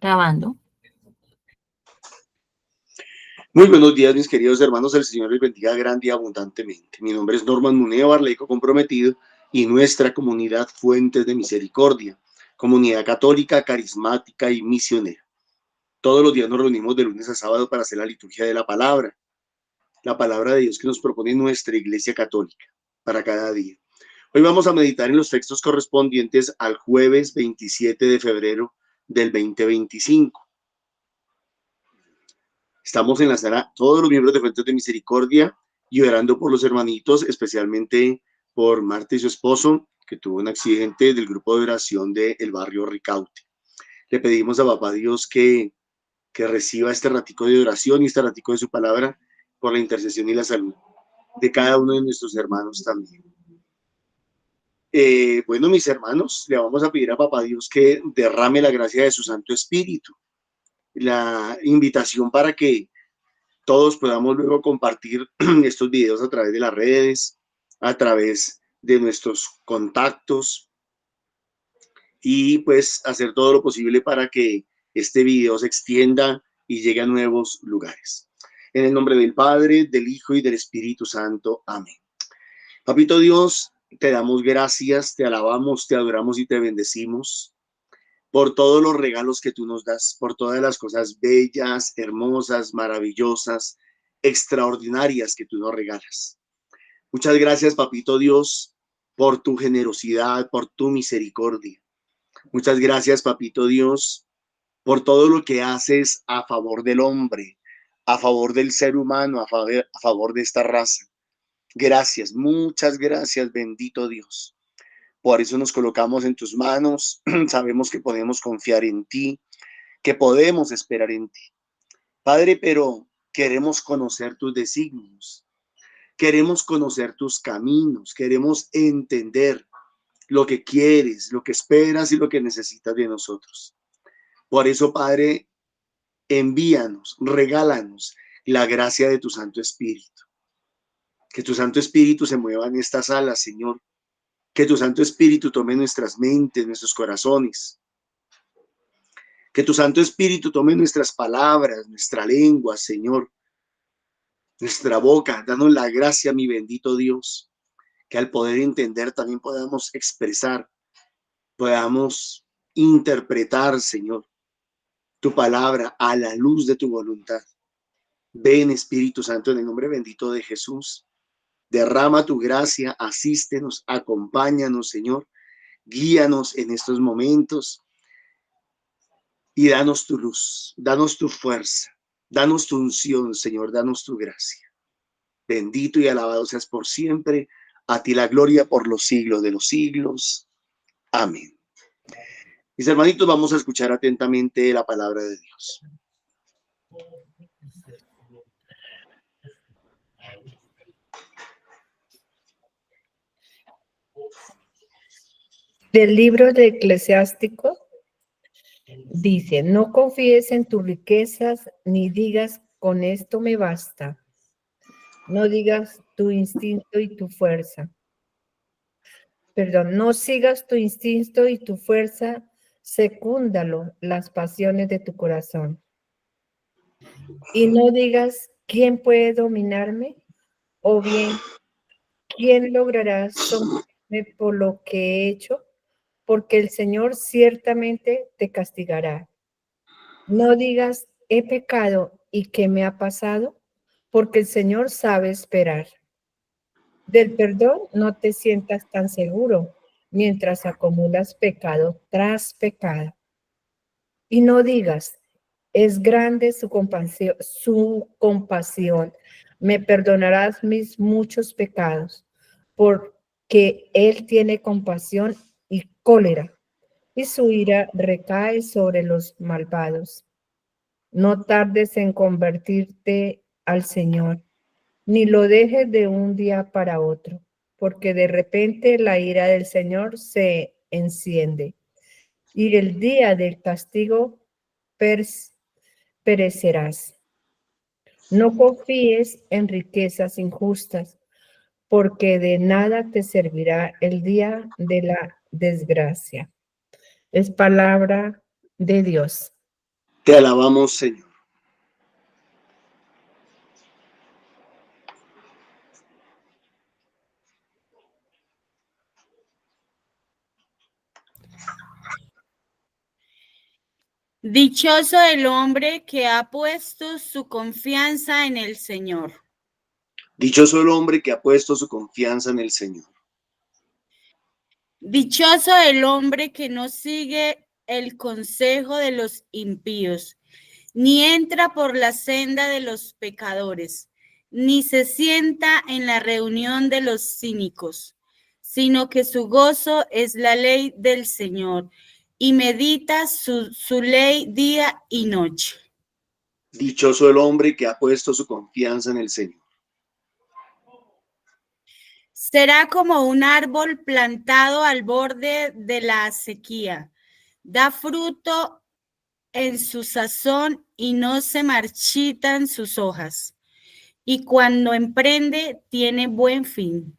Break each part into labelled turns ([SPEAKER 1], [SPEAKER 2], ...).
[SPEAKER 1] Grabando.
[SPEAKER 2] Muy buenos días, mis queridos hermanos. El Señor les bendiga grande y abundantemente. Mi nombre es Norman Muneo, laico comprometido, y nuestra comunidad Fuentes de Misericordia, comunidad católica, carismática y misionera. Todos los días nos reunimos de lunes a sábado para hacer la liturgia de la palabra de Dios que nos propone nuestra Iglesia Católica para cada día. Hoy vamos a meditar en los textos correspondientes al jueves 27 de febrero del 2025. Estamos en la sala, todos los miembros de Fuentes de Misericordia, y orando por los hermanitos, especialmente por Marta y su esposo, que tuvo un accidente del grupo de oración del barrio Ricaute. Le pedimos a Papá Dios que reciba este ratico de oración y este ratico de su palabra por la intercesión y la salud de cada uno de nuestros hermanos también. Bueno, mis hermanos, le vamos a pedir a Papá Dios que derrame la gracia de su Santo Espíritu. La invitación para que todos podamos luego compartir estos videos a través de las redes, a través de nuestros contactos y pues hacer todo lo posible para que este video se extienda y llegue a nuevos lugares. En el nombre del Padre, del Hijo y del Espíritu Santo. Amén. Papito Dios, te damos gracias, te alabamos, te adoramos y te bendecimos por todos los regalos que tú nos das, por todas las cosas bellas, hermosas, maravillosas, extraordinarias que tú nos regalas. Muchas gracias, Papito Dios, por tu generosidad, por tu misericordia. Muchas gracias, Papito Dios, por todo lo que haces a favor del hombre, a favor del ser humano, a favor de esta raza. Gracias, muchas gracias, bendito Dios. Por eso nos colocamos en tus manos. Sabemos que podemos confiar en ti, que podemos esperar en ti. Padre, pero queremos conocer tus designios, queremos conocer tus caminos, queremos entender lo que quieres, lo que esperas y lo que necesitas de nosotros. Por eso, Padre, envíanos, regálanos la gracia de tu Santo Espíritu. Que tu Santo Espíritu se mueva en esta sala, Señor. Que tu Santo Espíritu tome nuestras mentes, nuestros corazones. Que tu Santo Espíritu tome nuestras palabras, nuestra lengua, Señor, nuestra boca. Danos la gracia, mi bendito Dios, que al poder entender también podamos expresar, podamos interpretar, Señor, tu palabra a la luz de tu voluntad. Ven, Espíritu Santo, en el nombre bendito de Jesús. Derrama tu gracia, asístenos, acompáñanos, Señor. Guíanos en estos momentos y danos tu luz, danos tu fuerza, danos tu unción, Señor, danos tu gracia. Bendito y alabado seas por siempre. A ti la gloria por los siglos de los siglos. Amén. Mis hermanitos, vamos a escuchar atentamente la palabra de Dios.
[SPEAKER 3] Del libro de Eclesiástico dice: no confíes en tus riquezas ni digas con esto me basta. No digas tu instinto y tu fuerza. No sigas tu instinto y tu fuerza, secúndalo las pasiones de tu corazón. Y no digas quién puede dominarme o bien quién logrará someterme por lo que he hecho, porque el Señor ciertamente te castigará. No digas, he pecado y qué me ha pasado, porque el Señor sabe esperar. Del perdón no te sientas tan seguro mientras acumulas pecado tras pecado. Y no digas, es grande su compasión, me perdonarás mis muchos pecados, porque Él tiene compasión y cólera, y su ira recae sobre los malvados. No tardes en convertirte al Señor, ni lo dejes de un día para otro, porque de repente la ira del Señor se enciende, y el día del castigo perecerás. No confíes en riquezas injustas, porque de nada te servirá el día de la desgracia. Es palabra de Dios.
[SPEAKER 2] Te alabamos, Señor.
[SPEAKER 1] Dichoso el hombre que ha puesto su confianza en el Señor.
[SPEAKER 2] Dichoso el hombre que ha puesto su confianza en el Señor.
[SPEAKER 1] Dichoso el hombre que no sigue el consejo de los impíos, ni entra por la senda de los pecadores, ni se sienta en la reunión de los cínicos, sino que su gozo es la ley del Señor, y medita su ley día y noche.
[SPEAKER 2] Dichoso el hombre que ha puesto su confianza en el Señor.
[SPEAKER 1] Será como un árbol plantado al borde de la sequía. Da fruto en su sazón y no se marchitan sus hojas. Y cuando emprende, tiene buen fin.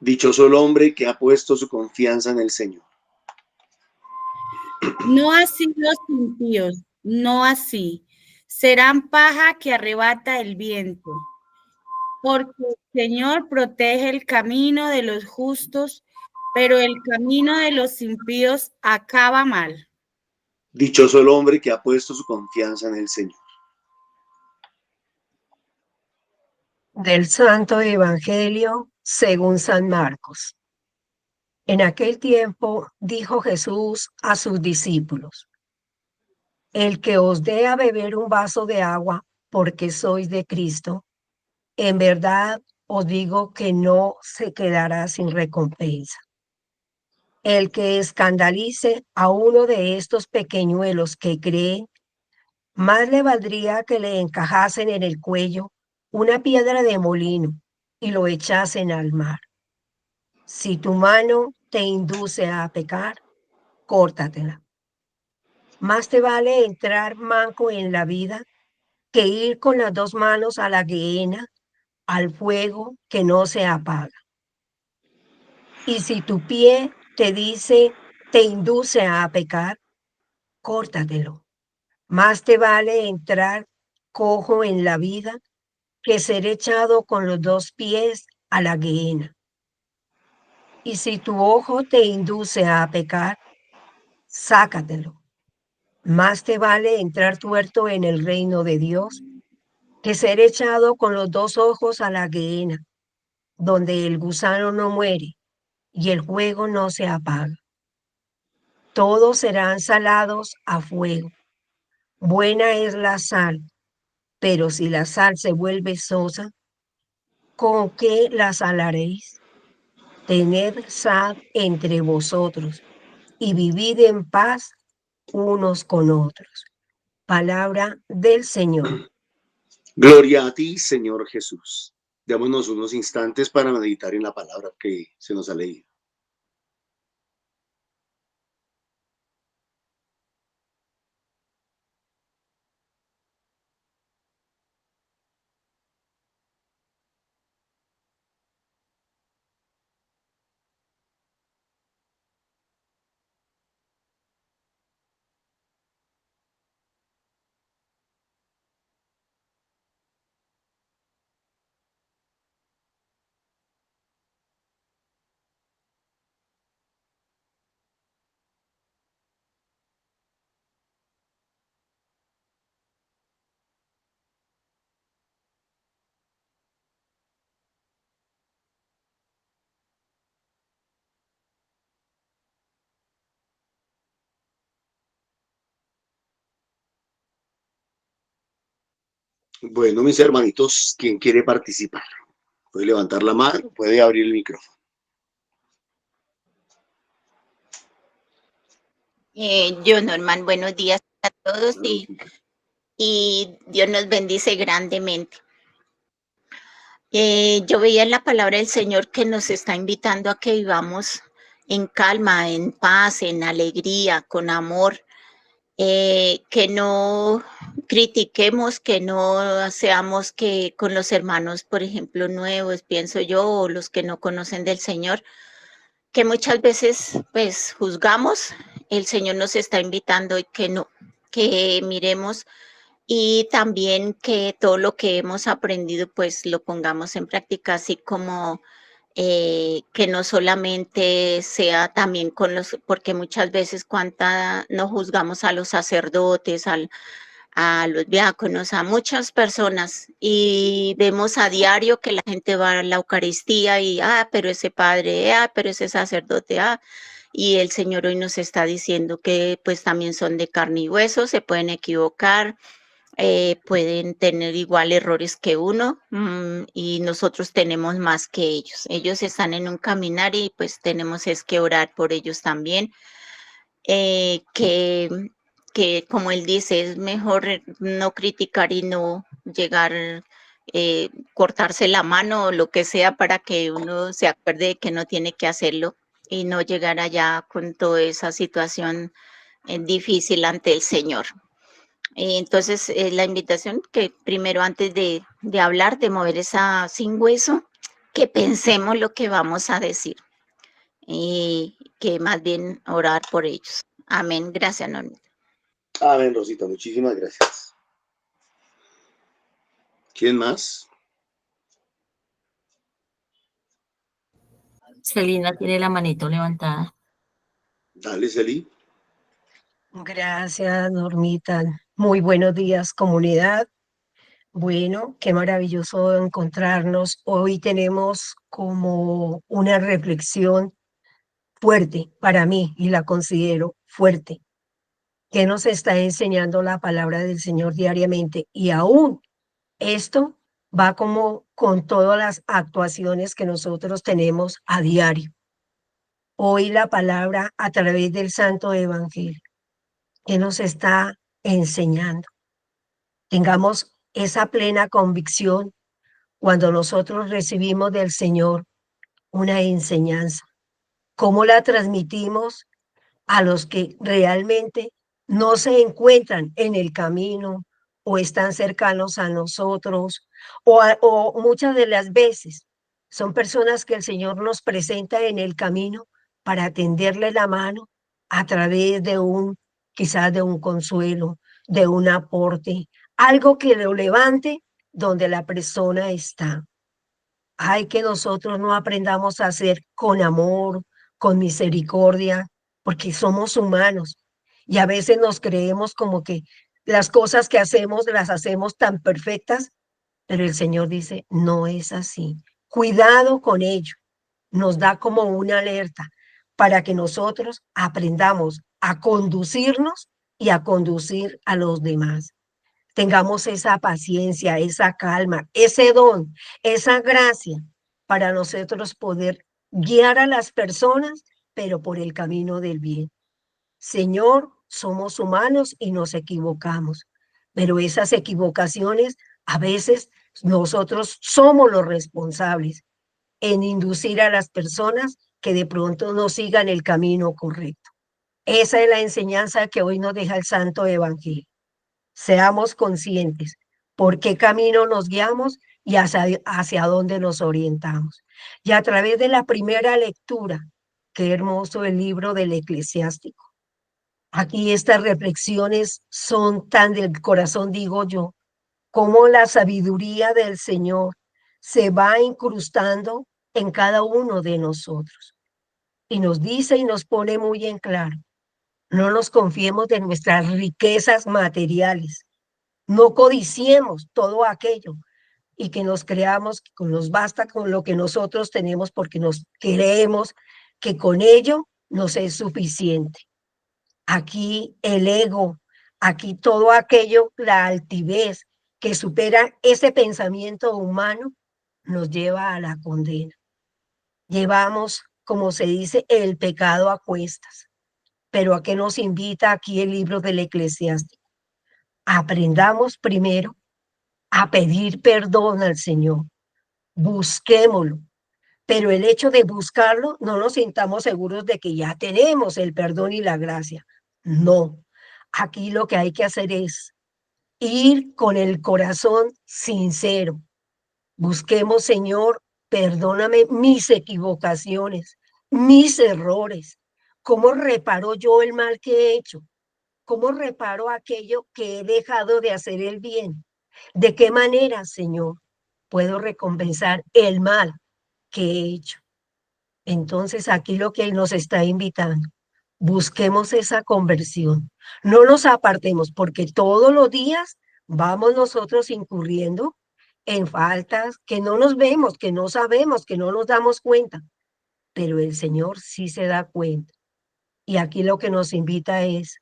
[SPEAKER 2] Dichoso el hombre que ha puesto su confianza en el Señor.
[SPEAKER 1] No así los impíos, no así. Serán paja que arrebata el viento. Porque el Señor protege el camino de los justos, pero el camino de los impíos acaba mal.
[SPEAKER 2] Dichoso el hombre que ha puesto su confianza en el Señor.
[SPEAKER 4] Del Santo Evangelio según San Marcos. En aquel tiempo dijo Jesús a sus discípulos: El que os dé a beber un vaso de agua porque sois de Cristo, en verdad os digo que no se quedará sin recompensa. El que escandalice a uno de estos pequeñuelos que creen, más le valdría que le encajasen en el cuello una piedra de molino y lo echasen al mar. Si tu mano te induce a pecar, córtatela. Más te vale entrar manco en la vida que ir con las dos manos a la gehenna, al fuego que no se apaga. Y si tu pie te induce a pecar, córtatelo. Más te vale entrar cojo en la vida que ser echado con los dos pies a la gehenna. Y si tu ojo te induce a pecar, sácatelo. Más te vale entrar tuerto en el reino de Dios que ser echado con los dos ojos a la gehenna, donde el gusano no muere y el fuego no se apaga. Todos serán salados a fuego. Buena es la sal, pero si la sal se vuelve sosa, ¿con qué la salaréis? Tened sal entre vosotros y vivid en paz unos con otros. Palabra del Señor.
[SPEAKER 2] Gloria a ti, Señor Jesús. Démonos unos instantes para meditar en la palabra que se nos ha leído. Bueno, mis hermanitos, ¿quién quiere participar? Puede levantar la mano, puede abrir el micrófono.
[SPEAKER 5] Yo, Norman, buenos días a todos y Dios nos bendice grandemente. Yo veía en la palabra del Señor que nos está invitando a que vivamos en calma, en paz, en alegría, con amor, que no critiquemos, que no seamos que con los hermanos, por ejemplo, nuevos, pienso yo, o los que no conocen del Señor, que muchas veces pues juzgamos. El Señor nos está invitando y que no, que miremos y también que todo lo que hemos aprendido pues lo pongamos en práctica, así como que no solamente sea también con los, porque muchas veces no juzgamos a los sacerdotes, a los diáconos, a muchas personas y vemos a diario que la gente va a la Eucaristía y, pero ese padre, pero ese sacerdote, y el Señor hoy nos está diciendo que pues también son de carne y hueso, se pueden equivocar, pueden tener igual errores que uno y nosotros tenemos más que ellos. Ellos están en un caminar y pues tenemos es que orar por ellos también. Que como él dice, es mejor no criticar y no llegar, cortarse la mano o lo que sea para que uno se acuerde de que no tiene que hacerlo y no llegar allá con toda esa situación difícil ante el Señor. Entonces, la invitación que primero antes de hablar, de mover esa sin hueso, que pensemos lo que vamos a decir y que más bien orar por ellos. Amén. Gracias, Normita.
[SPEAKER 2] Amén, Rosita, muchísimas gracias. ¿Quién más?
[SPEAKER 6] Celina tiene la manito levantada.
[SPEAKER 2] Dale, Celi.
[SPEAKER 4] Gracias, Normita. Muy buenos días, comunidad. Bueno, qué maravilloso encontrarnos. Hoy tenemos como una reflexión fuerte para mí y la considero fuerte, que nos está enseñando la palabra del Señor diariamente. Y aún esto va como con todas las actuaciones que nosotros tenemos a diario. Hoy la palabra a través del Santo Evangelio, que nos está enseñando. Tengamos esa plena convicción cuando nosotros recibimos del Señor una enseñanza. ¿Cómo la transmitimos a los que realmente no se encuentran en el camino o están cercanos a nosotros? O muchas de las veces son personas que el Señor nos presenta en el camino para tenderle la mano a través de quizás de un consuelo, de un aporte, algo que lo levante donde la persona está. Hay que nosotros no aprendamos a hacer con amor, con misericordia, porque somos humanos y a veces nos creemos como que las cosas que hacemos las hacemos tan perfectas, pero el Señor dice, no es así. Cuidado con ello. Nos da como una alerta para que nosotros aprendamos a conducirnos y a conducir a los demás. Tengamos esa paciencia, esa calma, ese don, esa gracia para nosotros poder guiar a las personas, pero por el camino del bien. Señor, somos humanos y nos equivocamos, pero esas equivocaciones a veces nosotros somos los responsables en inducir a las personas que de pronto no sigan el camino correcto. Esa es la enseñanza que hoy nos deja el Santo Evangelio. Seamos conscientes por qué camino nos guiamos y hacia dónde nos orientamos. Y a través de la primera lectura, qué hermoso el libro del Eclesiástico. Aquí estas reflexiones son tan del corazón, digo yo, como la sabiduría del Señor se va incrustando en cada uno de nosotros. Y nos dice y nos pone muy en claro, no nos confiemos de nuestras riquezas materiales, no codiciemos todo aquello y que nos creamos que nos basta con lo que nosotros tenemos porque nos creemos que con ello nos es suficiente. Aquí el ego, aquí todo aquello, la altivez que supera ese pensamiento humano, nos lleva a la condena. Llevamos, como se dice, el pecado a cuestas. Pero ¿a qué nos invita aquí el libro del Eclesiástico? Aprendamos primero a pedir perdón al Señor. Busquémoslo. Pero el hecho de buscarlo, no nos sintamos seguros de que ya tenemos el perdón y la gracia. No. Aquí lo que hay que hacer es ir con el corazón sincero. Busquemos, Señor, perdóname mis equivocaciones, mis errores. ¿Cómo reparo yo el mal que he hecho? ¿Cómo reparo aquello que he dejado de hacer el bien? ¿De qué manera, Señor, puedo recompensar el mal que he hecho? Entonces aquí lo que Él nos está invitando, busquemos esa conversión. No nos apartemos porque todos los días vamos nosotros incurriendo en faltas que no nos vemos, que no sabemos, que no nos damos cuenta, pero el Señor sí se da cuenta. Y aquí lo que nos invita es,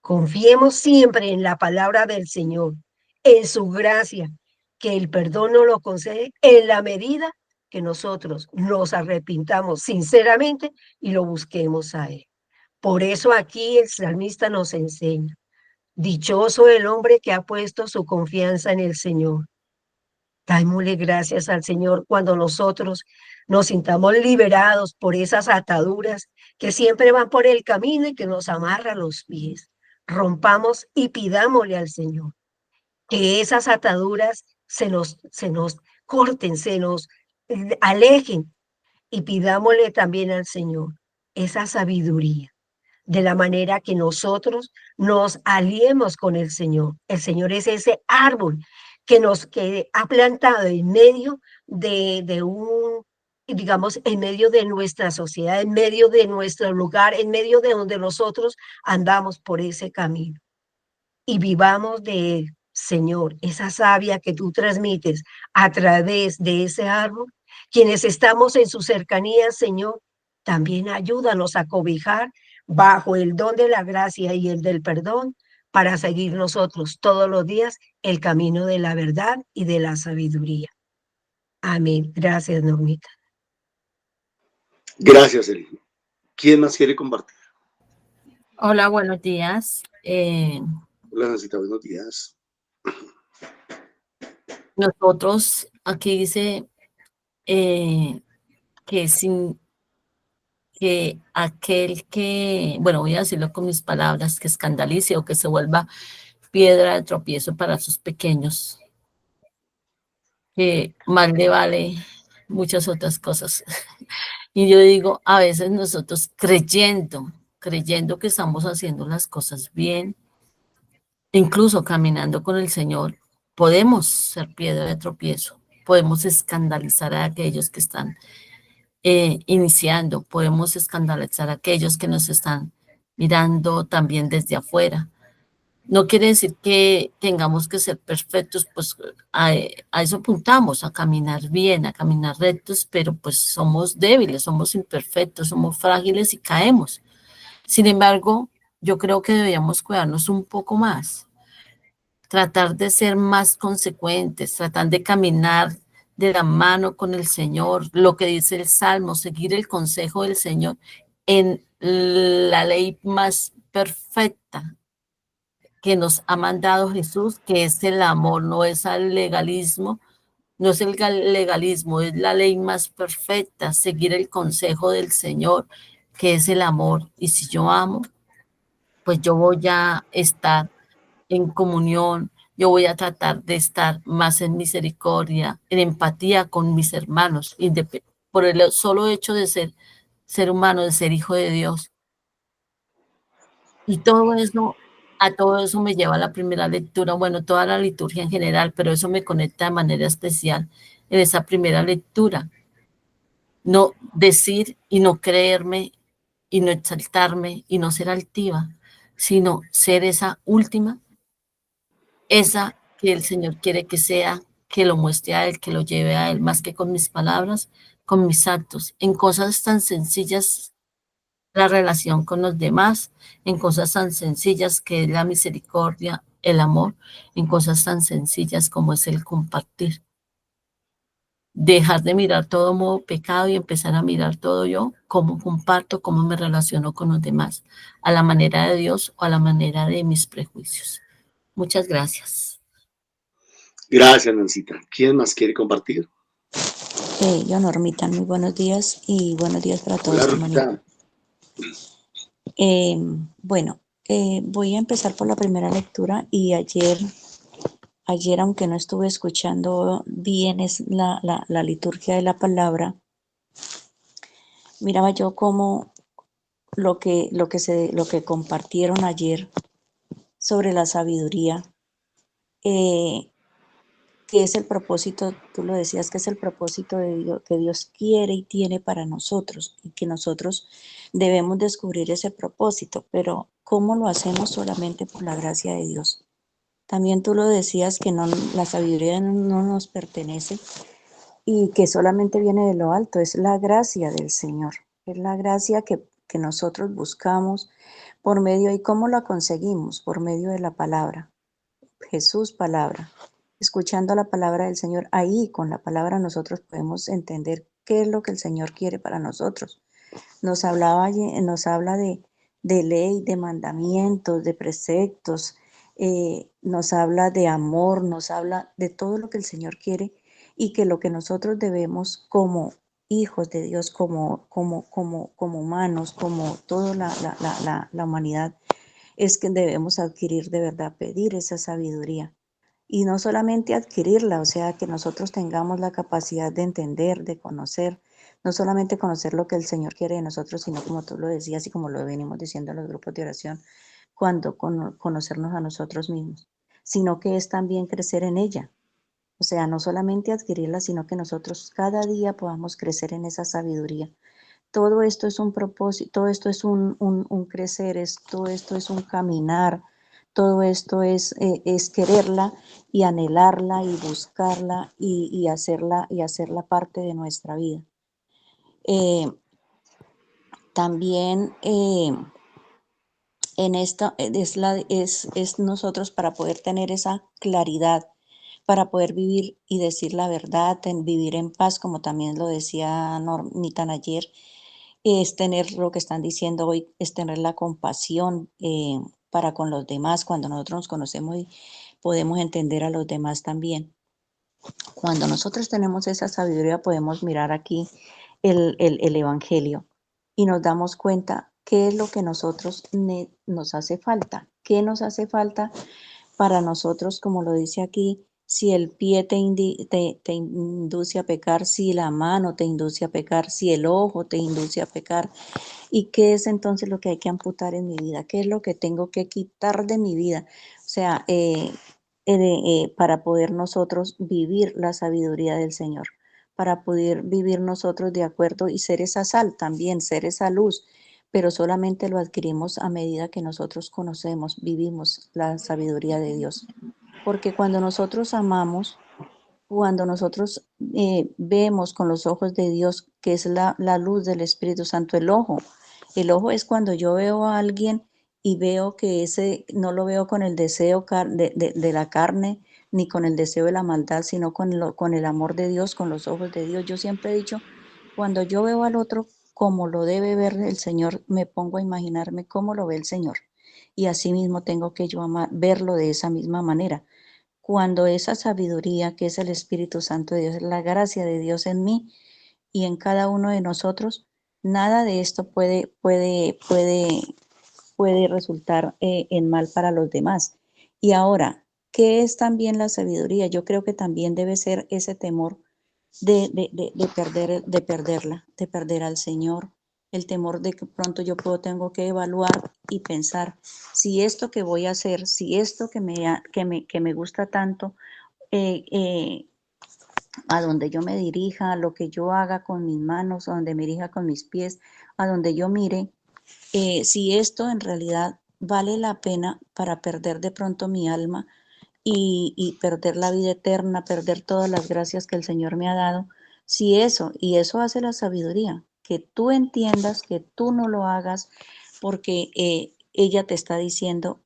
[SPEAKER 4] confiemos siempre en la palabra del Señor, en su gracia, que el perdón nos lo concede en la medida que nosotros nos arrepintamos sinceramente y lo busquemos a Él. Por eso aquí el salmista nos enseña, dichoso el hombre que ha puesto su confianza en el Señor. Démosle gracias al Señor cuando nosotros nos sintamos liberados por esas ataduras que siempre van por el camino y que nos amarran los pies. Rompamos y pidámosle al Señor que esas ataduras se nos corten, se nos alejen, y pidámosle también al Señor esa sabiduría, de la manera que nosotros nos aliemos con el Señor. El Señor es ese árbol que ha plantado en medio de un, digamos, en medio de nuestra sociedad, en medio de nuestro lugar, en medio de donde nosotros andamos por ese camino. Y vivamos de Él, Señor, esa savia que tú transmites a través de ese árbol. Quienes estamos en su cercanía, Señor, también ayúdanos a cobijar bajo el don de la gracia y el del perdón para seguir nosotros todos los días el camino de la verdad y de la sabiduría. Amén. Gracias, Normita.
[SPEAKER 2] Gracias, Eli. ¿Quién más quiere compartir?
[SPEAKER 6] Hola, buenos días.
[SPEAKER 2] Hola, Nancita, buenos días.
[SPEAKER 6] Nosotros, aquí dice que sin que aquel que, bueno, voy a decirlo con mis palabras, que escandalice o que se vuelva piedra de tropiezo para sus pequeños, que más le vale muchas otras cosas. Y yo digo, a veces nosotros creyendo que estamos haciendo las cosas bien, incluso caminando con el Señor, podemos ser piedra de tropiezo, podemos escandalizar a aquellos que están iniciando, podemos escandalizar a aquellos que nos están mirando también desde afuera. No quiere decir que tengamos que ser perfectos, pues a eso apuntamos, a caminar bien, a caminar rectos, pero pues somos débiles, somos imperfectos, somos frágiles y caemos. Sin embargo, yo creo que deberíamos cuidarnos un poco más, tratar de ser más consecuentes, tratar de caminar de la mano con el Señor, lo que dice el Salmo, seguir el consejo del Señor en la ley más perfecta que nos ha mandado Jesús, que es el amor, no es el legalismo, no es el legalismo, es la ley más perfecta, seguir el consejo del Señor, que es el amor. Y si yo amo, pues yo voy a estar en comunión, yo voy a tratar de estar más en misericordia, en empatía con mis hermanos, por el solo hecho de ser humano, de ser hijo de Dios. Y todo eso, a todo eso me lleva a la primera lectura, bueno, toda la liturgia en general, pero eso me conecta de manera especial en esa primera lectura. No decir y no creerme y no exaltarme y no ser altiva, sino ser esa última, esa que el Señor quiere que sea, que lo muestre a Él, que lo lleve a Él, más que con mis palabras, con mis actos, en cosas tan sencillas, la relación con los demás, en cosas tan sencillas que es la misericordia, el amor, en cosas tan sencillas como es el compartir. Dejar de mirar todo modo pecado y empezar a mirar todo yo, cómo comparto, cómo me relaciono con los demás, a la manera de Dios o a la manera de mis prejuicios. Muchas gracias.
[SPEAKER 2] Gracias, Nancita. ¿Quién más quiere compartir?
[SPEAKER 7] Yo, Normita, muy buenos días y buenos días para todos.
[SPEAKER 2] Hola, Rosita.
[SPEAKER 7] Bueno, voy a empezar por la primera lectura y ayer, aunque no estuve escuchando bien es la liturgia de la palabra, miraba yo como lo que compartieron ayer sobre la sabiduría, que es el propósito, tú lo decías, que es el propósito de Dios, que Dios quiere y tiene para nosotros, y que nosotros debemos descubrir ese propósito, pero ¿cómo lo hacemos? Solamente por la gracia de Dios. También tú lo decías que no, la sabiduría no nos pertenece y que solamente viene de lo alto, es la gracia del Señor, es la gracia que nosotros buscamos por medio, ¿y cómo la conseguimos? Por medio de la palabra. Jesús palabra, escuchando la palabra del Señor, ahí con la palabra nosotros podemos entender qué es lo que el Señor quiere para nosotros. Nos habla de ley, de mandamientos, de preceptos, nos habla de amor, nos habla de todo lo que el Señor quiere y que lo que nosotros debemos como hijos de Dios, como humanos, como toda la humanidad, es que debemos adquirir de verdad, pedir esa sabiduría. Y no solamente adquirirla, o sea, que nosotros tengamos la capacidad de entender, de conocer, no solamente conocer lo que el Señor quiere de nosotros, sino como tú lo decías y como lo venimos diciendo en los grupos de oración, cuando conocernos a nosotros mismos, sino que es también crecer en ella. O sea, no solamente adquirirla, sino que nosotros cada día podamos crecer en esa sabiduría. Todo esto es un propósito, todo esto es un crecer, todo esto es un caminar, todo esto es quererla y anhelarla y buscarla y hacerla parte de nuestra vida. También en esto es nosotros para poder tener esa claridad, para poder vivir y decir la verdad, vivir en paz, como también lo decía Normitan ayer, es tener lo que están diciendo hoy, es tener la compasión para con los demás, cuando nosotros nos conocemos y podemos entender a los demás también. Cuando nosotros tenemos esa sabiduría, podemos mirar aquí el Evangelio y nos damos cuenta qué es lo que nosotros nos hace falta, qué nos hace falta para nosotros, como lo dice aquí, si el pie te induce a pecar, si la mano te induce a pecar, si el ojo te induce a pecar, ¿y qué es entonces lo que hay que amputar en mi vida? ¿Qué es lo que tengo que quitar de mi vida? O sea, para poder nosotros vivir la sabiduría del Señor, para poder vivir nosotros de acuerdo y ser esa sal también, ser esa luz, pero solamente lo adquirimos a medida que nosotros conocemos, vivimos la sabiduría de Dios. Porque cuando nosotros amamos, cuando nosotros vemos con los ojos de Dios, que es la luz del Espíritu Santo, el ojo es cuando yo veo a alguien y veo que ese no lo veo con el deseo de la carne, ni con el deseo de la maldad, sino con el amor de Dios, con los ojos de Dios. Yo siempre he dicho, cuando yo veo al otro como lo debe ver el Señor, me pongo a imaginarme cómo lo ve el Señor. Y así mismo tengo que yo verlo de esa misma manera. Cuando esa sabiduría que es el Espíritu Santo de Dios, la gracia de Dios en mí y en cada uno de nosotros, nada de esto puede resultar en mal para los demás. Y ahora, ¿qué es también la sabiduría? Yo creo que también debe ser ese temor de perder al Señor, el temor de que pronto tengo que evaluar y pensar si esto que voy a hacer, si esto que me gusta tanto, a donde yo me dirija, a lo que yo haga con mis manos, a donde me dirija con mis pies, a donde yo mire, si esto en realidad vale la pena para perder de pronto mi alma y perder la vida eterna, perder todas las gracias que el Señor me ha dado, si eso, y eso hace la sabiduría, que tú entiendas, que tú no lo hagas, porque ella te está diciendo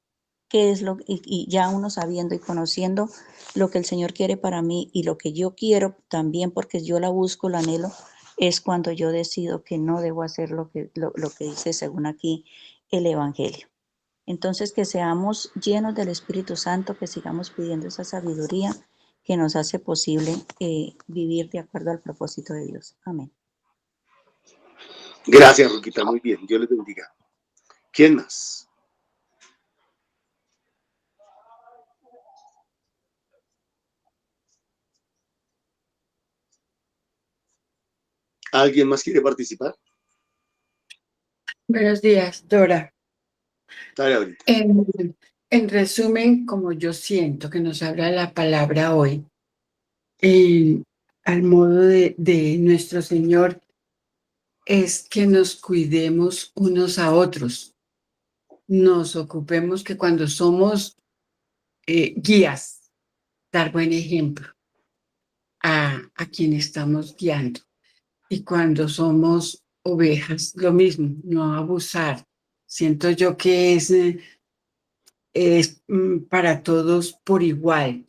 [SPEAKER 7] qué es y ya uno sabiendo y conociendo lo que el Señor quiere para mí y lo que yo quiero también, porque yo la busco, la anhelo, es cuando yo decido que no debo hacer lo que dice según aquí el Evangelio. Entonces, que seamos llenos del Espíritu Santo, que sigamos pidiendo esa sabiduría que nos hace posible vivir de acuerdo al propósito de Dios. Amén.
[SPEAKER 2] Gracias, Ruquita, muy bien. Dios les bendiga. ¿Quién más? ¿Alguien más quiere participar?
[SPEAKER 8] Buenos días, Dora.
[SPEAKER 2] Dale ahorita.
[SPEAKER 8] En resumen, como yo siento que nos habla la palabra hoy, al modo de nuestro Señor, es que nos cuidemos unos a otros, nos ocupemos que cuando somos guías, dar buen ejemplo a quien estamos guiando. Y cuando somos ovejas, lo mismo, no abusar. Siento yo que es para todos por igual.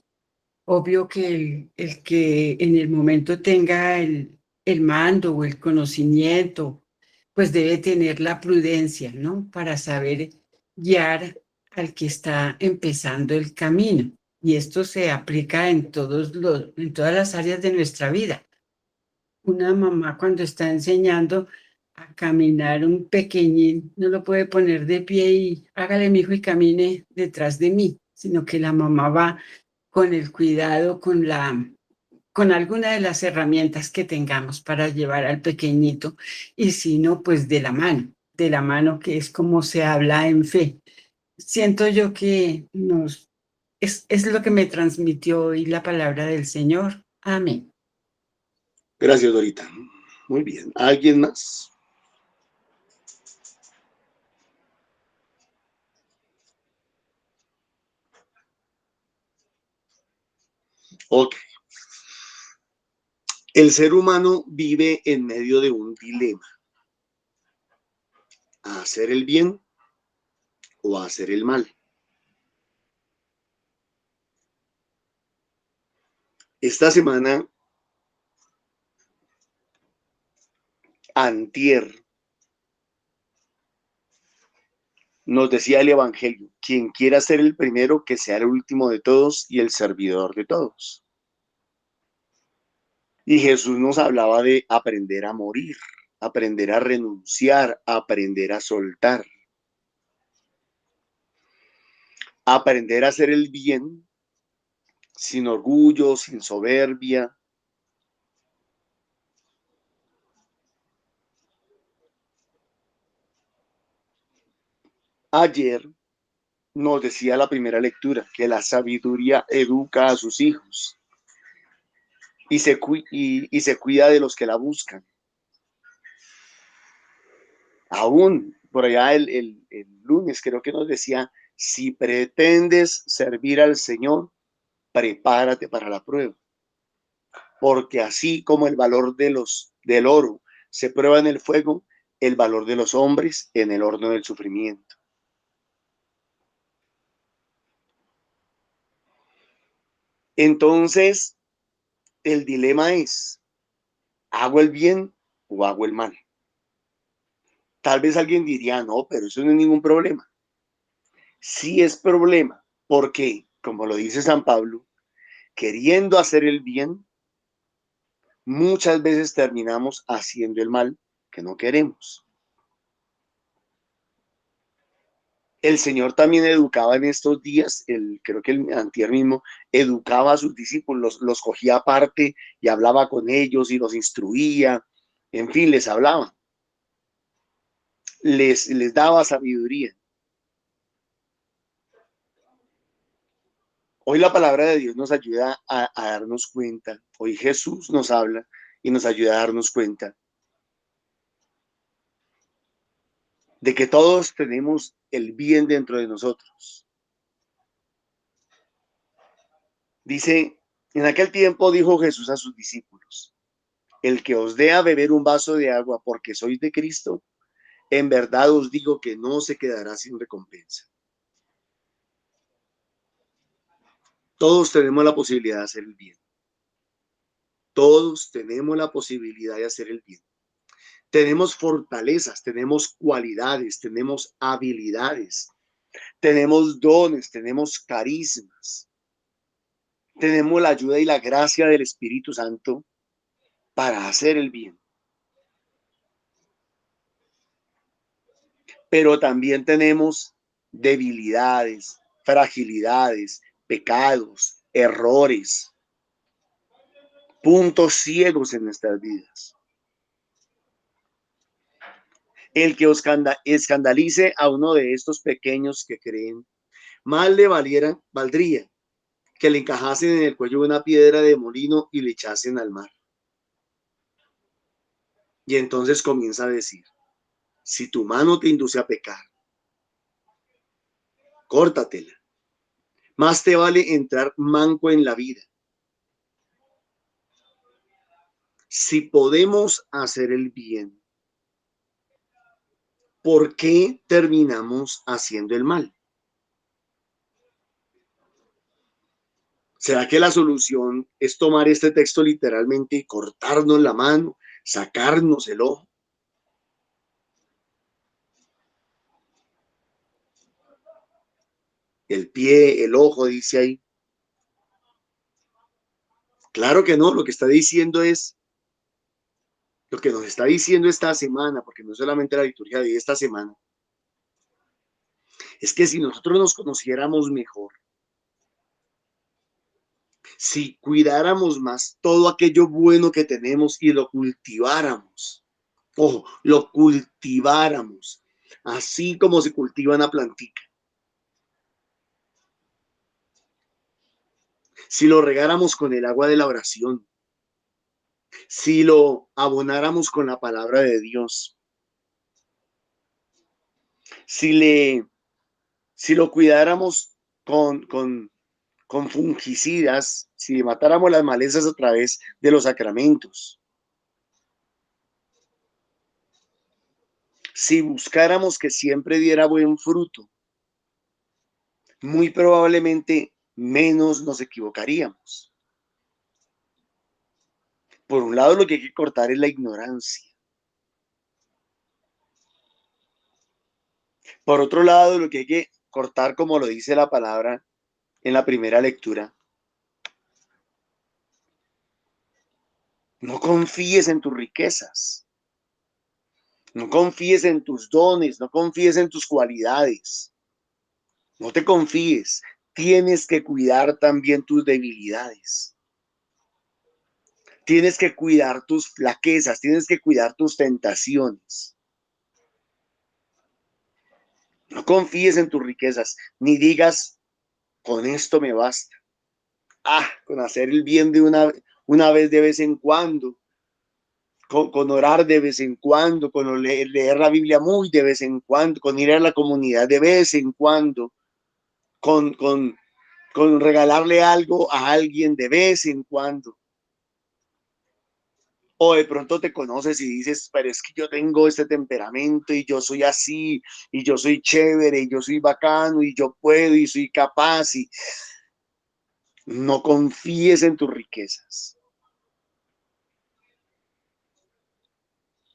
[SPEAKER 8] Obvio que el que en el momento tenga el mando o el conocimiento, pues debe tener la prudencia, ¿no? Para saber guiar al que está empezando el camino. Y esto se aplica en en todas las áreas de nuestra vida. Una mamá cuando está enseñando a caminar un pequeñín, no lo puede poner de pie y hágale, mijo, y camine detrás de mí, sino que la mamá va con el cuidado, con alguna de las herramientas que tengamos para llevar al pequeñito, y si no, pues de la mano que es como se habla en fe. Siento yo que es lo que me transmitió hoy la palabra del Señor. Amén.
[SPEAKER 2] Gracias, Dorita. Muy bien. ¿Alguien más? Ok. El ser humano vive en medio de un dilema: a hacer el bien o a hacer el mal. Esta semana, antier, nos decía el Evangelio: quien quiera ser el primero, que sea el último de todos y el servidor de todos. Y Jesús nos hablaba de aprender a morir, aprender a renunciar, aprender a soltar, aprender a hacer el bien sin orgullo, sin soberbia. Ayer nos decía la primera lectura que la sabiduría educa a sus hijos y se cuida de los que la buscan. Aún por allá el lunes creo que nos decía: si pretendes servir al Señor, prepárate para la prueba, porque así como el valor del oro se prueba en el fuego, el valor de los hombres en el horno del sufrimiento. Entonces, el dilema es: ¿hago el bien o hago el mal? Tal vez alguien diría: no, pero eso no es ningún problema. Sí es problema, porque, como lo dice San Pablo, queriendo hacer el bien, muchas veces terminamos haciendo el mal que no queremos. El Señor también educaba en estos días, creo que el antier mismo, educaba a sus discípulos, los cogía aparte y hablaba con ellos y los instruía, en fin, les hablaba, les daba sabiduría. Hoy la palabra de Dios nos ayuda a darnos cuenta, hoy Jesús nos habla y nos ayuda a darnos cuenta de que todos tenemos el bien dentro de nosotros. Dice: en aquel tiempo dijo Jesús a sus discípulos: el que os dé a beber un vaso de agua porque sois de Cristo, en verdad os digo que no se quedará sin recompensa. Todos tenemos la posibilidad de hacer el bien. Todos tenemos la posibilidad de hacer el bien. Tenemos fortalezas, tenemos cualidades, tenemos habilidades, tenemos dones, tenemos carismas, tenemos la ayuda y la gracia del Espíritu Santo para hacer el bien. Pero también tenemos debilidades, fragilidades, pecados, errores, puntos ciegos en nuestras vidas. El que os escandalice a uno de estos pequeños que creen, Más le valdría que le encajasen en el cuello una piedra de molino y le echasen al mar. Y entonces comienza a decir, si tu mano te induce a pecar, córtatela. Más te vale entrar manco en la vida. Si podemos hacer el bien, ¿por qué terminamos haciendo el mal? ¿Será que la solución es tomar este texto literalmente y cortarnos la mano, sacarnos el ojo? El pie, el ojo, dice ahí. Claro que no, lo que está diciendo es, lo que nos está diciendo esta semana, porque no solamente la liturgia de esta semana, es que si nosotros nos conociéramos mejor, si cuidáramos más todo aquello bueno que tenemos y lo cultiváramos, ojo, lo cultiváramos, así como se cultiva una plantica. Si lo regáramos con el agua de la oración, si lo abonáramos con la palabra de Dios, si lo cuidáramos con fungicidas, si matáramos las malezas a través de los sacramentos, si buscáramos que siempre diera buen fruto, muy probablemente menos nos equivocaríamos. Por un lado, lo que hay que cortar es la ignorancia. Por otro lado, lo que hay que cortar, como lo dice la palabra en la primera lectura, no confíes en tus riquezas, no confíes en tus dones, no confíes en tus cualidades, no te confíes, tienes que cuidar también tus debilidades, tienes que cuidar tus flaquezas, tienes que cuidar tus tentaciones. No confíes en tus riquezas, ni digas, con esto me basta. Con hacer el bien de una vez de vez en cuando, con orar de vez en cuando, con leer la Biblia muy de vez en cuando, con ir a la comunidad de vez en cuando, con regalarle algo a alguien de vez en cuando. O de pronto te conoces y dices, pero es que yo tengo este temperamento y yo soy así, y yo soy chévere, y yo soy bacano, y yo puedo, y soy capaz, y no confíes en tus riquezas.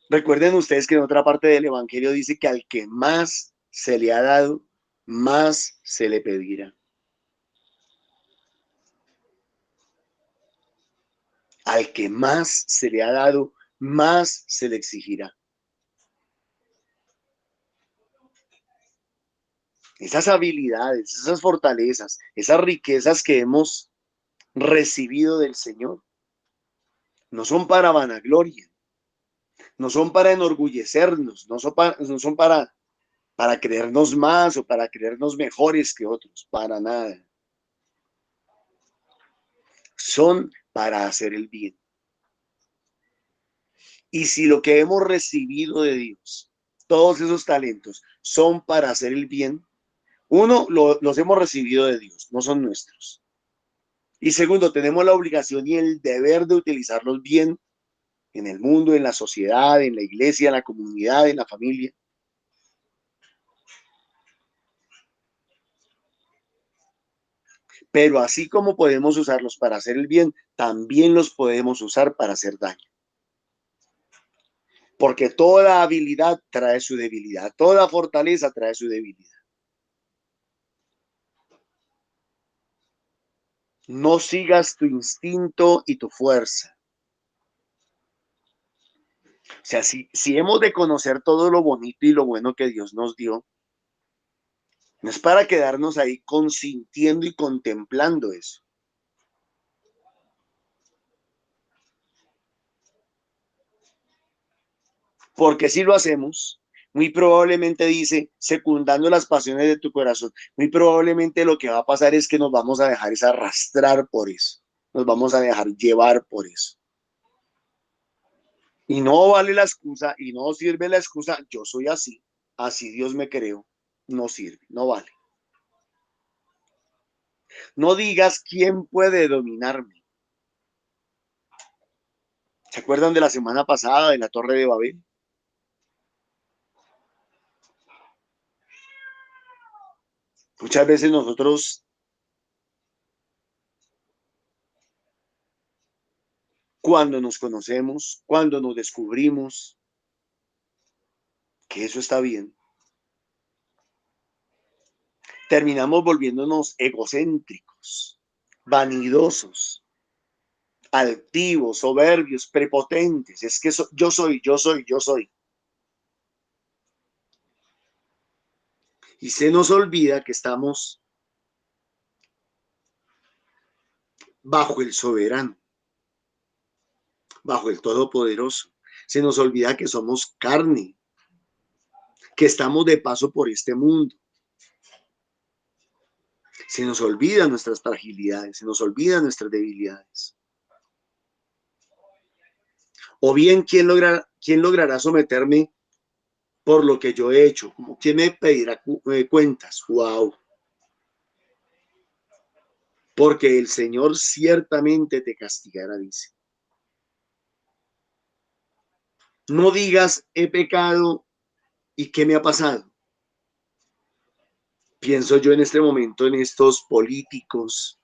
[SPEAKER 2] Recuerden ustedes que en otra parte del Evangelio dice que al que más se le ha dado, más se le pedirá. Al que más se le ha dado, más se le exigirá. Esas habilidades, esas fortalezas, esas riquezas que hemos recibido del Señor, no son para vanagloria, no son para enorgullecernos, no son para creernos más o para creernos mejores que otros, para nada. Son para hacer el bien. Y si lo que hemos recibido de Dios, todos esos talentos, son para hacer el bien, uno, los hemos recibido de Dios, no son nuestros. Y segundo, tenemos la obligación y el deber de utilizarlos bien en el mundo, en la sociedad, en la iglesia, en la comunidad, en la familia. Pero así como podemos usarlos para hacer el bien, también los podemos usar para hacer daño. Porque toda habilidad trae su debilidad, toda fortaleza trae su debilidad. No sigas tu instinto y tu fuerza. O sea, si hemos de conocer todo lo bonito y lo bueno que Dios nos dio, no es para quedarnos ahí consintiendo y contemplando eso. Porque si lo hacemos, Muy probablemente dice, secundando las pasiones de tu corazón, muy probablemente lo que va a pasar es que nos vamos a dejar es arrastrar por eso, nos vamos a dejar llevar por eso. Y no vale la excusa y no sirve la excusa, yo soy así, así Dios me creó, no sirve, no vale. No digas quién puede dominarme. ¿Se acuerdan de la semana pasada de la Torre de Babel? Muchas veces nosotros, cuando nos conocemos, cuando nos descubrimos que eso está bien, terminamos volviéndonos egocéntricos, vanidosos, altivos, soberbios, prepotentes. Es que yo soy, yo soy, yo soy. Y se nos olvida que estamos bajo el soberano, bajo el todopoderoso. Se nos olvida que somos carne, que estamos de paso por este mundo. Se nos olvidan nuestras fragilidades, se nos olvidan nuestras debilidades. O bien, ¿quién logrará someterme por lo que yo he hecho? ¿Quién me pedirá cuentas? ¡Wow! Porque el Señor ciertamente te castigará, dice. No digas, he pecado y ¿qué me ha pasado? Pienso yo en este momento en estos políticos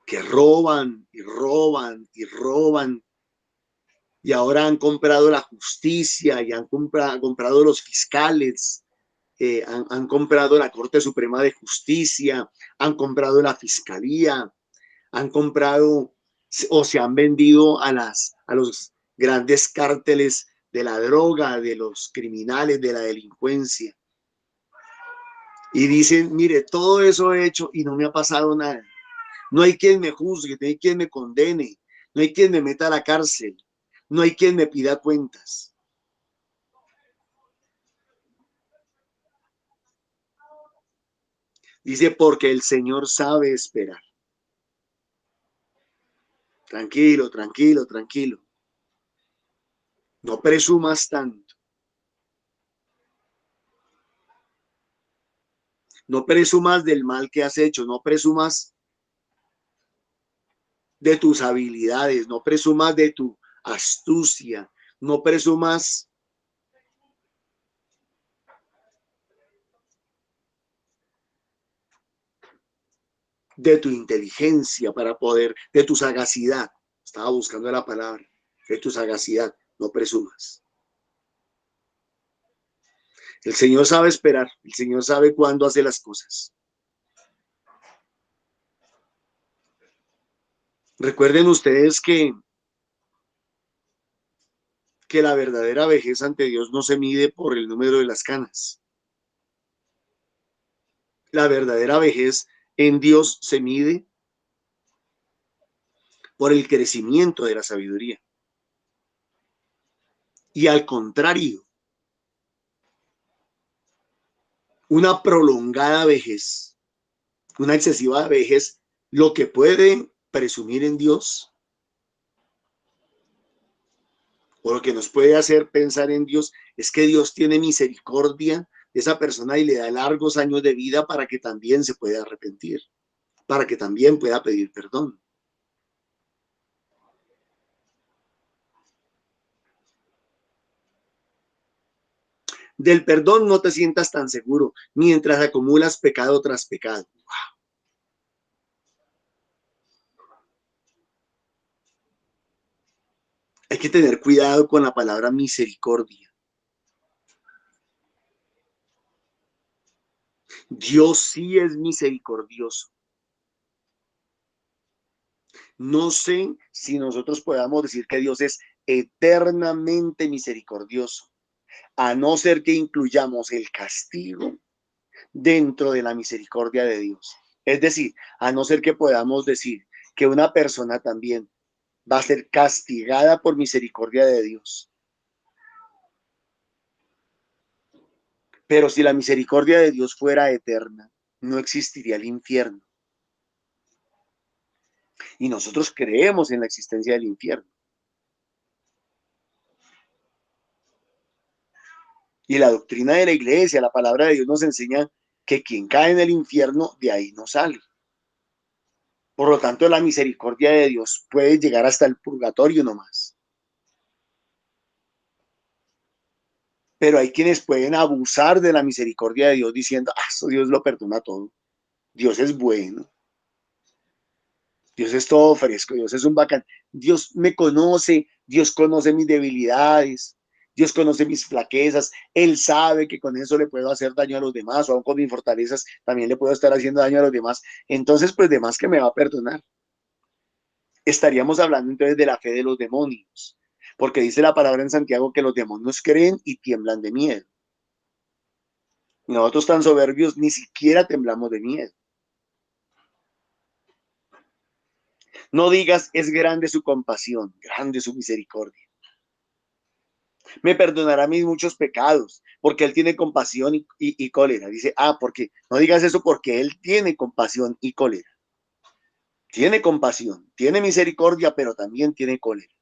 [SPEAKER 2] que roban y roban y roban y ahora han comprado la justicia y han comprado los fiscales, han comprado la Corte Suprema de Justicia, han comprado la Fiscalía, han comprado o se han vendido a los grandes cárteles de la droga, de los criminales, de la delincuencia. Y dicen, mire, todo eso he hecho y no me ha pasado nada. No hay quien me juzgue, no hay quien me condene, no hay quien me meta a la cárcel, no hay quien me pida cuentas. Dice, porque el Señor sabe esperar. Tranquilo, tranquilo, tranquilo. No presumas tanto. No presumas del mal que has hecho, no presumas de tus habilidades, no presumas de tu astucia, no presumas de tu inteligencia para poder, de tu sagacidad. Estaba buscando la palabra, de tu sagacidad, no presumas. El Señor sabe esperar, el Señor sabe cuándo hace las cosas. Recuerden ustedes que la verdadera vejez ante Dios no se mide por el número de las canas. La verdadera vejez en Dios se mide por el crecimiento de la sabiduría. Y al contrario, una prolongada vejez, una excesiva vejez, lo que puede presumir en Dios, o lo que nos puede hacer pensar en Dios, es que Dios tiene misericordia de esa persona y le da largos años de vida para que también se pueda arrepentir, para que también pueda pedir perdón. Del perdón no te sientas tan seguro mientras acumulas pecado tras pecado. Hay que tener cuidado con la palabra misericordia. Dios sí es misericordioso. No sé si nosotros podamos decir que Dios es eternamente misericordioso, a no ser que incluyamos el castigo dentro de la misericordia de Dios. Es decir, a no ser que podamos decir que una persona también va a ser castigada por misericordia de Dios. Pero si la misericordia de Dios fuera eterna, no existiría el infierno. Y nosotros creemos en la existencia del infierno. Y la doctrina de la iglesia, la palabra de Dios nos enseña que quien cae en el infierno, de ahí no sale. Por lo tanto, la misericordia de Dios puede llegar hasta el purgatorio nomás. Pero hay quienes pueden abusar de la misericordia de Dios diciendo, eso Dios lo perdona todo. Dios es bueno. Dios es todo fresco. Dios es un bacán. Dios me conoce. Dios conoce mis debilidades. Dios conoce mis flaquezas. Él sabe que con eso le puedo hacer daño a los demás, o aún con mis fortalezas también le puedo estar haciendo daño a los demás. Entonces, pues, de más que me va a perdonar. Estaríamos hablando entonces de la fe de los demonios, porque dice la palabra en Santiago que los demonios creen y tiemblan de miedo. Nosotros tan soberbios ni siquiera temblamos de miedo. No digas, es grande su compasión, grande su misericordia. Me perdonará mis muchos pecados, porque Él tiene compasión y cólera. Dice, porque no digas eso porque Él tiene compasión y cólera. Tiene compasión, tiene misericordia, pero también tiene cólera.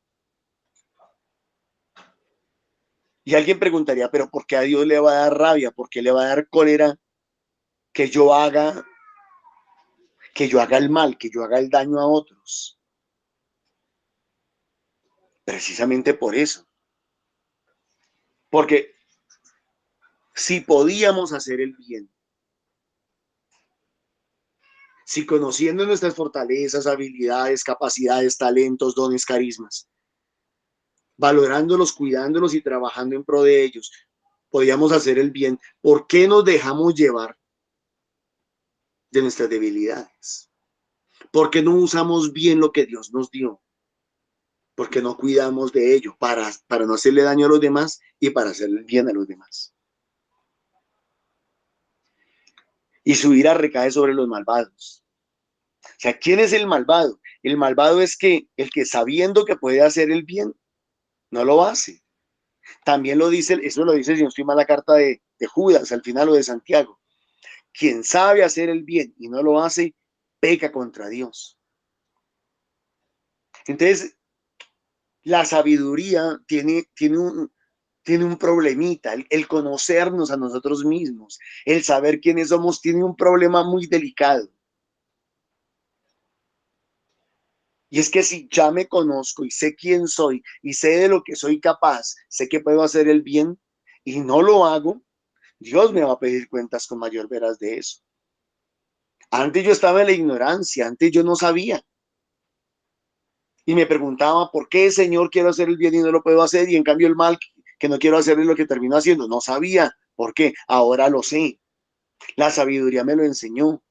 [SPEAKER 2] Y alguien preguntaría, ¿pero por qué a Dios le va a dar rabia? ¿Por qué le va a dar cólera que yo haga el mal, que yo haga el daño a otros? Precisamente por eso. Porque si podíamos hacer el bien, si conociendo nuestras fortalezas, habilidades, capacidades, talentos, dones, carismas, valorándolos, cuidándolos y trabajando en pro de ellos, podíamos hacer el bien, ¿por qué nos dejamos llevar de nuestras debilidades? ¿Por qué no usamos bien lo que Dios nos dio? ¿Por qué no cuidamos de ello para no hacerle daño a los demás y para hacerle bien a los demás? Y su ira recae sobre los malvados. O sea, ¿quién es el malvado? El malvado es el que sabiendo que puede hacer el bien, no lo hace. También lo dice, eso lo dice, si no estoy mal, la carta de Judas, al final, o de Santiago. Quien sabe hacer el bien y no lo hace, peca contra Dios. Entonces, la sabiduría tiene un problemita, el conocernos a nosotros mismos, el saber quiénes somos, tiene un problema muy delicado. Y es que si ya me conozco y sé quién soy y sé de lo que soy capaz, sé que puedo hacer el bien y no lo hago, Dios me va a pedir cuentas con mayor veras de eso. Antes yo estaba en la ignorancia, antes yo no sabía. Y me preguntaba, ¿por qué, Señor, quiero hacer el bien y no lo puedo hacer? Y en cambio el mal que no quiero hacer es lo que termino haciendo. No sabía. ¿Por qué? Ahora lo sé. La sabiduría me lo enseñó.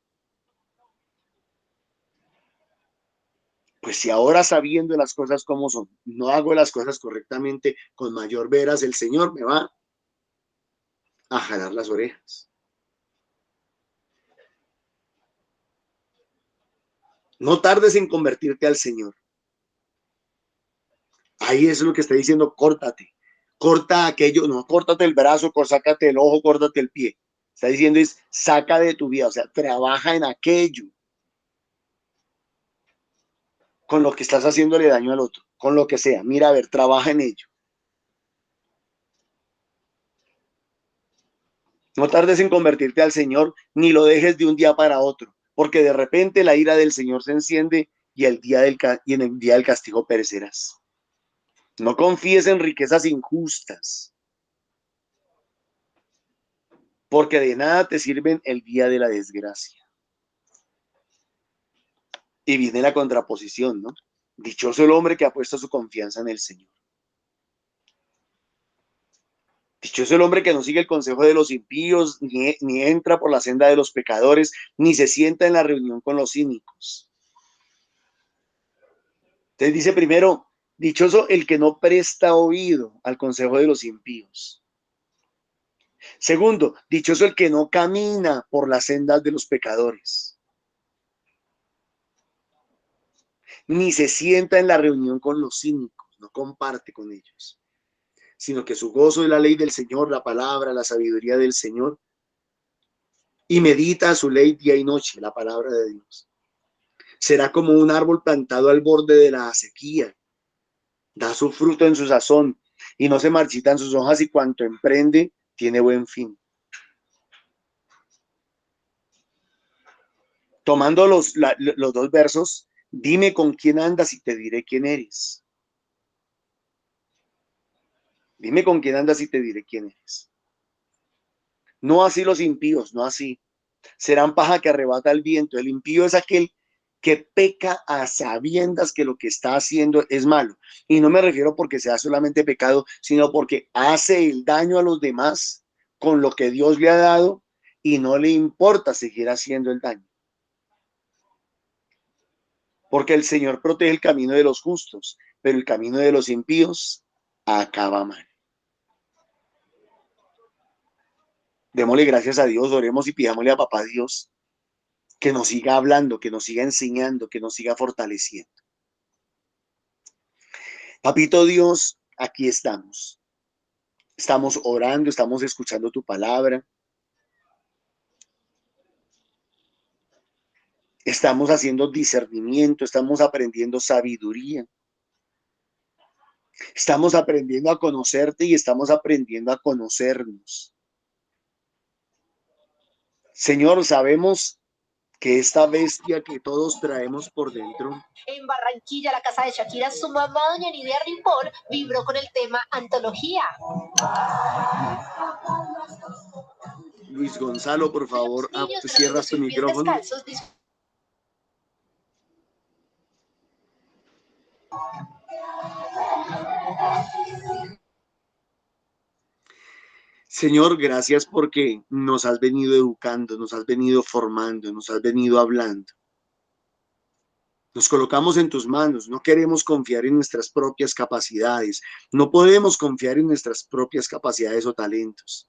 [SPEAKER 2] Pues si ahora sabiendo las cosas como son, no hago las cosas correctamente, con mayor veras el Señor me va a jalar las orejas. No tardes en convertirte al Señor. Ahí es lo que está diciendo, córtate. Corta aquello, no, córtate el brazo, sácate el ojo, córtate el pie. Está diciendo es, saca de tu vida, o sea, trabaja en aquello con lo que estás haciéndole daño al otro, con lo que sea. Mira, a ver, trabaja en ello. No tardes en convertirte al Señor, ni lo dejes de un día para otro, porque de repente la ira del Señor se enciende y en el día del castigo perecerás. No confíes en riquezas injustas, porque de nada te sirven el día de la desgracia. Y viene la contraposición, ¿no? Dichoso el hombre que ha puesto su confianza en el Señor. Dichoso el hombre que no sigue el consejo de los impíos, ni entra por la senda de los pecadores, ni se sienta en la reunión con los cínicos. Entonces dice primero, dichoso el que no presta oído al consejo de los impíos. Segundo, dichoso el que no camina por las sendas de los pecadores, ni se sienta en la reunión con los cínicos, no comparte con ellos. sino que su gozo es la ley del Señor, la palabra, la sabiduría del Señor, y medita su ley día y noche, la palabra de Dios. Será como un árbol plantado al borde de la sequía, da su fruto en su sazón, y no se marchitan sus hojas, y cuanto emprende, tiene buen fin. Tomando los dos versos, dime con quién andas y te diré quién eres. Dime con quién andas y te diré quién eres. No así los impíos, no así. Serán paja que arrebata el viento. El impío es aquel que peca a sabiendas que lo que está haciendo es malo. Y no me refiero porque sea solamente pecado, sino porque hace el daño a los demás con lo que Dios le ha dado y no le importa seguir haciendo el daño. Porque el Señor protege el camino de los justos, pero el camino de los impíos acaba mal. Démosle gracias a Dios, oremos y pidámosle a Papá Dios que nos siga hablando, que nos siga enseñando, que nos siga fortaleciendo. Papito Dios, aquí estamos. Estamos orando, estamos escuchando tu palabra. Estamos haciendo discernimiento, estamos aprendiendo sabiduría. Estamos aprendiendo a conocerte y estamos aprendiendo a conocernos. Señor, sabemos que esta bestia que todos traemos por dentro.
[SPEAKER 9] En Barranquilla, la casa de Shakira, su mamá, doña Nidia Rimpón, vibró con el tema antología.
[SPEAKER 2] Luis Gonzalo, por favor, cierras tu micrófono. Señor, gracias porque nos has venido educando, nos has venido formando, nos has venido hablando. Nos colocamos en tus manos, no queremos confiar en nuestras propias capacidades, no podemos confiar en nuestras propias capacidades o talentos.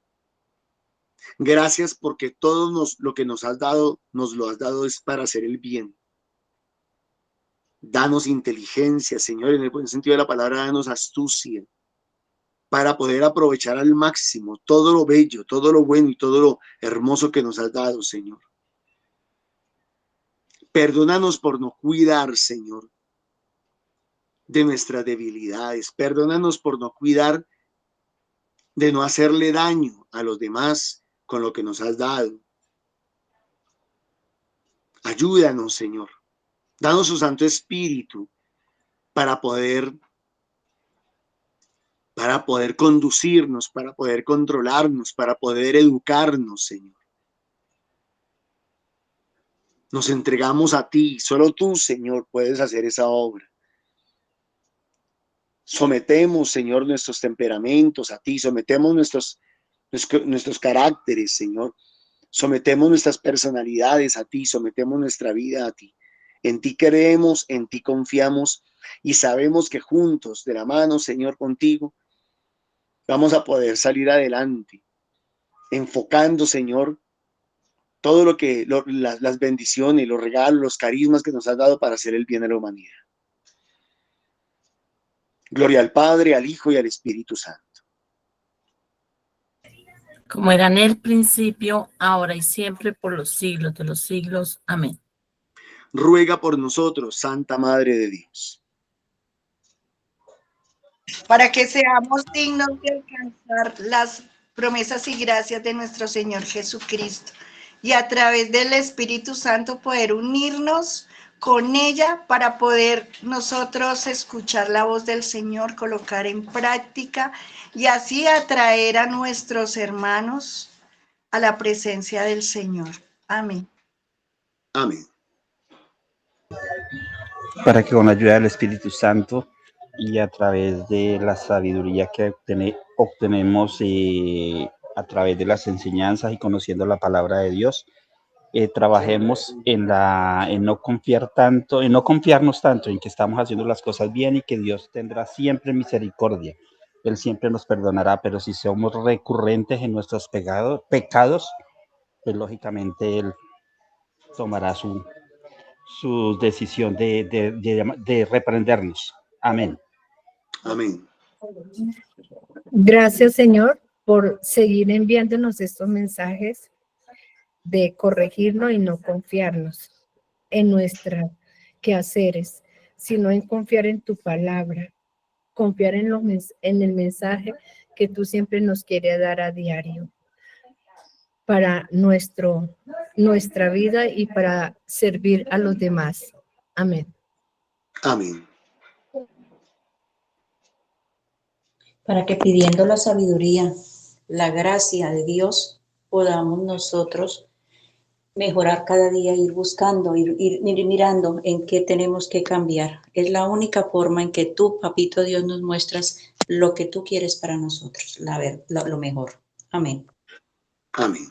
[SPEAKER 2] Gracias porque todo lo que nos lo has dado es para hacer el bien. Danos inteligencia, Señor, en el buen sentido de la palabra, danos astucia, para poder aprovechar al máximo todo lo bello, todo lo bueno y todo lo hermoso que nos has dado, Señor. Perdónanos por no cuidar, Señor, de nuestras debilidades. Perdónanos por no cuidar, de no hacerle daño a los demás con lo que nos has dado. Ayúdanos, Señor. Danos su Santo Espíritu para poder conducirnos, para poder controlarnos, para poder educarnos, Señor. Nos entregamos a ti, solo tú, Señor, puedes hacer esa obra. Sometemos, Señor, nuestros temperamentos a ti, sometemos nuestros caracteres, Señor. Sometemos nuestras personalidades a ti, sometemos nuestra vida a ti. En ti creemos, en ti confiamos y sabemos que juntos, de la mano, Señor, contigo, vamos a poder salir adelante, enfocando, Señor, todo las bendiciones, los regalos, los carismas que nos has dado para hacer el bien a la humanidad. Gloria al Padre, al Hijo y al Espíritu Santo.
[SPEAKER 6] Como era en el principio, ahora y siempre, por los siglos de los siglos. Amén.
[SPEAKER 2] Ruega por nosotros, Santa Madre de Dios.
[SPEAKER 10] Para que seamos dignos de alcanzar las promesas y gracias de nuestro Señor Jesucristo y a través del Espíritu Santo poder unirnos con ella para poder nosotros escuchar la voz del Señor, colocar en práctica y así atraer a nuestros hermanos a la presencia del Señor. Amén.
[SPEAKER 2] Amén.
[SPEAKER 11] Para que con la ayuda del Espíritu Santo y a través de la sabiduría que obtenemos a través de las enseñanzas y conociendo la palabra de Dios, trabajemos en no confiarnos tanto en que estamos haciendo las cosas bien y que Dios tendrá siempre misericordia. Él siempre nos perdonará, pero si somos recurrentes en nuestros pecados, pues lógicamente Él tomará su decisión de reprendernos. Amén.
[SPEAKER 2] Amén.
[SPEAKER 3] Gracias, Señor, por seguir enviándonos estos mensajes de corregirnos y no confiarnos en nuestros quehaceres, sino en confiar en tu palabra, confiar en el mensaje que tú siempre nos quieres dar a diario para nuestra vida y para servir a los demás. Amén.
[SPEAKER 2] Amén.
[SPEAKER 7] Para que pidiendo la sabiduría, la gracia de Dios, podamos nosotros mejorar cada día, ir buscando, ir mirando en qué tenemos que cambiar. Es la única forma en que tú, Papito Dios, nos muestras lo que tú quieres para nosotros, lo mejor. Amén.
[SPEAKER 2] Amén.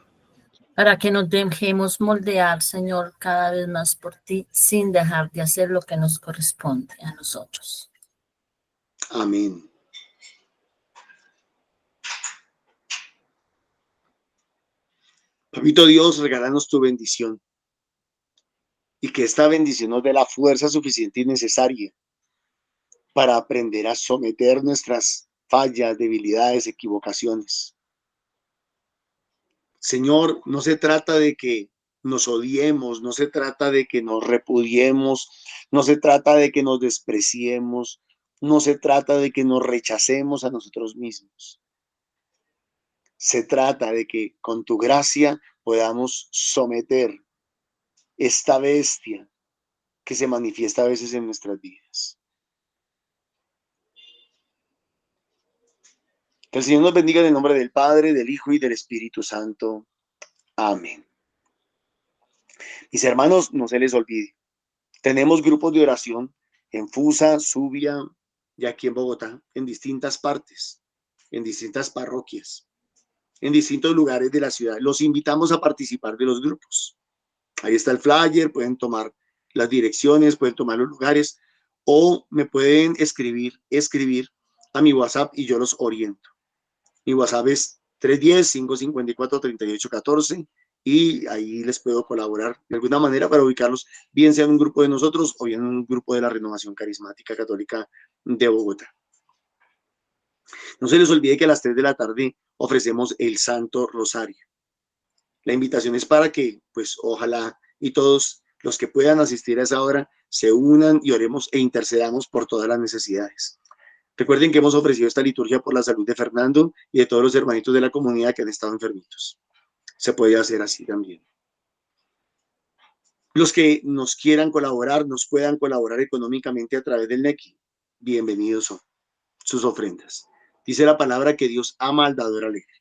[SPEAKER 6] Para que nos dejemos moldear, Señor, cada vez más por ti, sin dejar de hacer lo que nos corresponde a nosotros.
[SPEAKER 2] Amén. Papito Dios, regálanos tu bendición y que esta bendición nos dé la fuerza suficiente y necesaria para aprender a someter nuestras fallas, debilidades, equivocaciones. Señor, no se trata de que nos odiemos, no se trata de que nos repudiemos, no se trata de que nos despreciemos, no se trata de que nos rechacemos a nosotros mismos. Se trata de que con tu gracia podamos someter esta bestia que se manifiesta a veces en nuestras vidas. Que el Señor nos bendiga en el nombre del Padre, del Hijo y del Espíritu Santo. Amén. Mis hermanos, no se les olvide, tenemos grupos de oración en Fusa, Subia y aquí en Bogotá, en distintas partes, en distintas parroquias, en distintos lugares de la ciudad. Los invitamos a participar de los grupos. Ahí está el flyer, pueden tomar las direcciones, pueden tomar los lugares o me pueden escribir a mi WhatsApp y yo los oriento. Mi WhatsApp es 310-554-3814 y ahí les puedo colaborar de alguna manera para ubicarlos, bien sea en un grupo de nosotros o bien en un grupo de la Renovación Carismática Católica de Bogotá. No se les olvide que a las 3 de la tarde ofrecemos el Santo Rosario. La invitación es para que, pues, ojalá y todos los que puedan asistir a esa hora se unan y oremos e intercedamos por todas las necesidades. Recuerden que hemos ofrecido esta liturgia por la salud de Fernando y de todos los hermanitos de la comunidad que han estado enfermitos. Se puede hacer así también. Los que nos quieran colaborar, nos puedan colaborar económicamente a través del NECI, bienvenidos son sus ofrendas. Dice la palabra que Dios ama al dador alegre.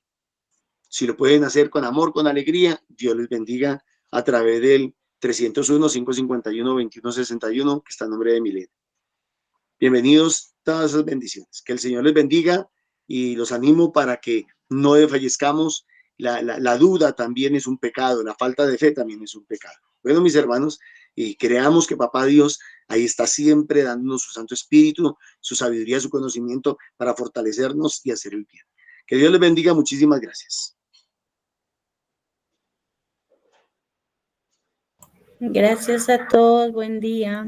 [SPEAKER 2] Si lo pueden hacer con amor, con alegría, Dios les bendiga a través del 301-551-2161, que está en nombre de Milet. Bienvenidos, todas esas bendiciones. Que el Señor les bendiga y los animo para que no desfallezcamos. La duda también es un pecado, la falta de fe también es un pecado. Bueno, mis hermanos, y creamos que Papá Dios ahí está siempre dándonos su Santo Espíritu, su sabiduría, su conocimiento para fortalecernos y hacer el bien. Que Dios les bendiga, muchísimas gracias.
[SPEAKER 1] Gracias a todos, buen día.